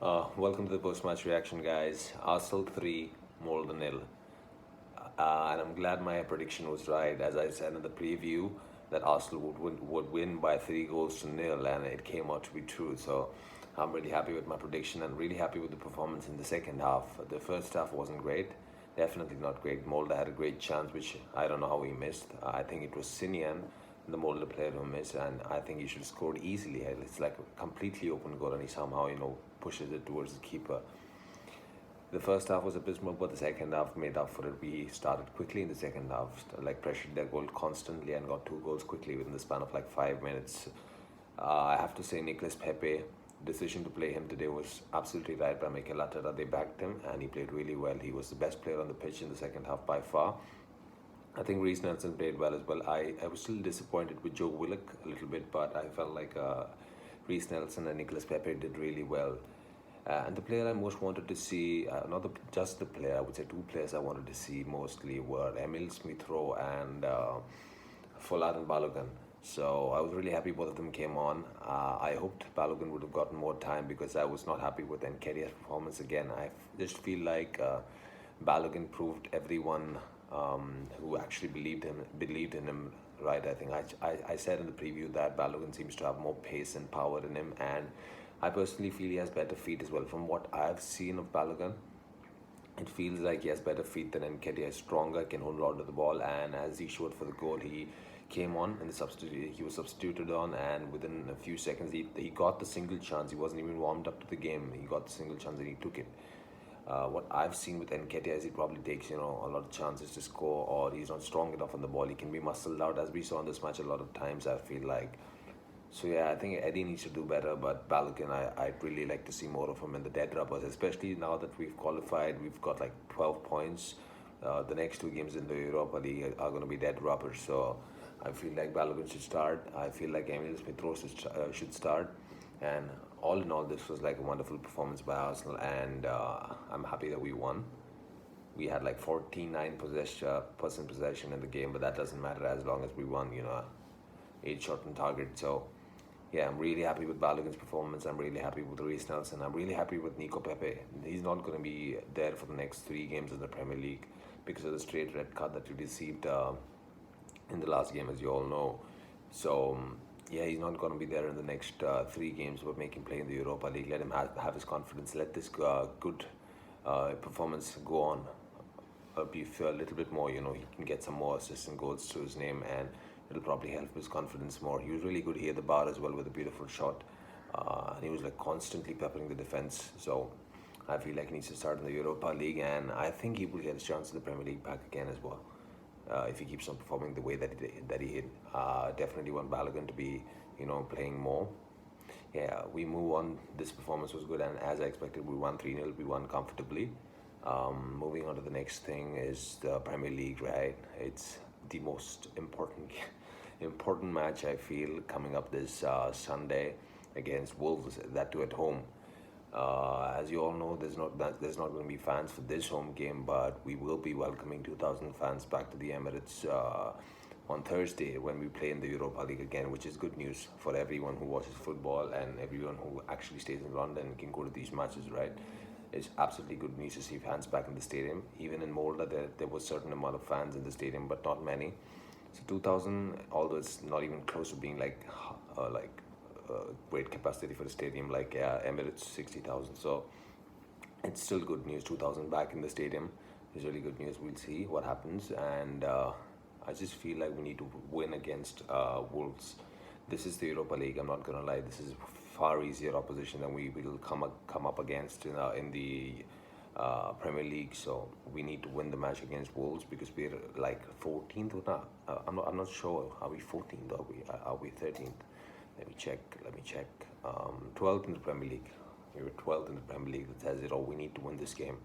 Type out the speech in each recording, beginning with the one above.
Welcome to the post-match reaction, guys. Arsenal 3, Molde nil. And I'm glad my prediction was right. As I said in the preview, that Arsenal would win by 3 goals to nil, and it came out to be true. So I'm really happy with my prediction and really happy with the performance in the second half. The first half wasn't great, definitely not great. Molde had a great chance, which I don't know how he missed. I think it was Sinian, the Molde player, who missed, and I think he should have scored easily. It's like a completely open goal, and he somehow, pushes it towards the keeper. The first half was abysmal, but the second half made up for it. We started quickly in the second half, like pressured their goal constantly and got 2 goals quickly within the span of like 5 minutes. I have to say, Nicolas Pepe, decision to play him today was absolutely right by Mikel Arteta. They backed him and he played really well. He was the best player on the pitch in the second half by far. I think Reece Nelson played well as well. I was still disappointed with Joe Willock a little bit, but I felt like Reece Nelson and Nicolas Pepe did really well. And the player I most wanted to see, not just the player, I would say two players I wanted to see mostly were Emil Smith Rowe and Folarin Balogun. So I was really happy both of them came on. I hoped Balogun would have gotten more time because I was not happy with Nketiah's performance again. I just feel like Balogun proved everyone who actually believed in him right. I think I said in the preview that Balogun seems to have more pace and power in him, and I personally feel he has better feet as well. From what I've seen of Balogun, it feels like he has better feet than Nketiah. Is stronger, can hold on to the ball, and as he showed for the goal, he came on in the substitute. He was substituted on, and within a few seconds, he got the single chance. He wasn't even warmed up to the game. He got the single chance and he took it. What I've seen with Nketiah is he probably takes a lot of chances to score, or he's not strong enough on the ball. He can be muscled out, as we saw in this match a lot of times. I feel like so yeah, I think Eddie needs to do better, but Balogun, I'd really like to see more of him in the dead rubbers, especially now that we've qualified. We've got like 12 points. The next 2 games in the Europa League are going to be dead rubbers. So I feel like Balogun should start. I feel like Emil Smith Rowe should start. And all in all, this was like a wonderful performance by Arsenal, and I'm happy that we won. We had like 49% possession in the game, but that doesn't matter as long as we won, 8 shot on target. So yeah, I'm really happy with Balogun's performance. I'm really happy with Reece Nelson. I'm really happy with Nico Pepe. He's not going to be there for the next 3 games in the Premier League because of the straight red card that he received in the last game, as you all know. So yeah, he's not going to be there in the next 3 games, but make him play in the Europa League. Let him have his confidence. Let this good performance go on. Be a little bit more. He can get some more assists and goals to his name, and it'll probably help his confidence more. He was really good here at the bar as well with a beautiful shot. And he was like constantly peppering the defense. So I feel like he needs to start in the Europa League, and I think he will get a chance in the Premier League back again as well. If he keeps on performing the way that he did, definitely want Balogun to be, playing more. Yeah, we move on. This performance was good, and as I expected, we won 3-0. We won comfortably. Moving on to the next thing is the Premier League, right? It's the most important match I feel coming up this Sunday against Wolves. That too at home. As you all know, there's not going to be fans for this home game, but we will be welcoming 2,000 fans back to the Emirates on Thursday when we play in the Europa League again, which is good news for everyone who watches football and everyone who actually stays in London and can go to these matches, right? It's absolutely good news to see fans back in the stadium. Even in Molde, there was a certain amount of fans in the stadium, but not many. So 2,000, although it's not even close to being great capacity for the stadium like Emirates 60,000. So it's still good news. 2,000 back in the stadium is really good news. We'll see what happens, and I just feel like we need to win against Wolves. This is the Europa League. I'm not gonna lie. This is far easier opposition than we will come up against in the Premier League. So we need to win the match against Wolves because we're like 14th or not. I'm not sure. Are we 14th or are we 13th? Let me check. 12th in the Premier League. We were 12th in the Premier League. That says it all. We need to win this game.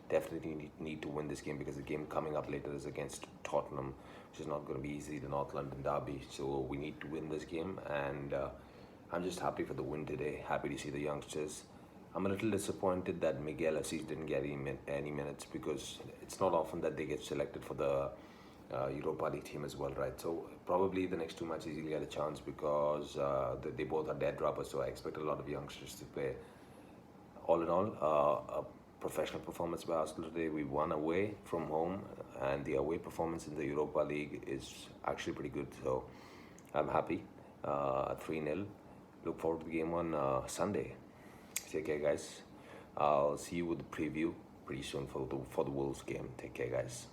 Definitely need to win this game because the game coming up later is against Tottenham, which is not going to be easy. The North London derby. So we need to win this game, and I'm just happy for the win today. Happy to see the youngsters. I'm a little disappointed that Miguel Assis didn't get any minutes because it's not often that they get selected for the Europa League team as well, right? So probably the next 2 matches he'll get a chance because they both are dead rubbers. So I expect a lot of youngsters to play. all in all, a professional performance by Arsenal today. We won away from home, and the away performance in the Europa League is actually pretty good. So I'm happy. 3-0. Look forward to the game on Sunday. Take care, guys. I'll see you with the preview pretty soon for the Wolves game. Take care, guys.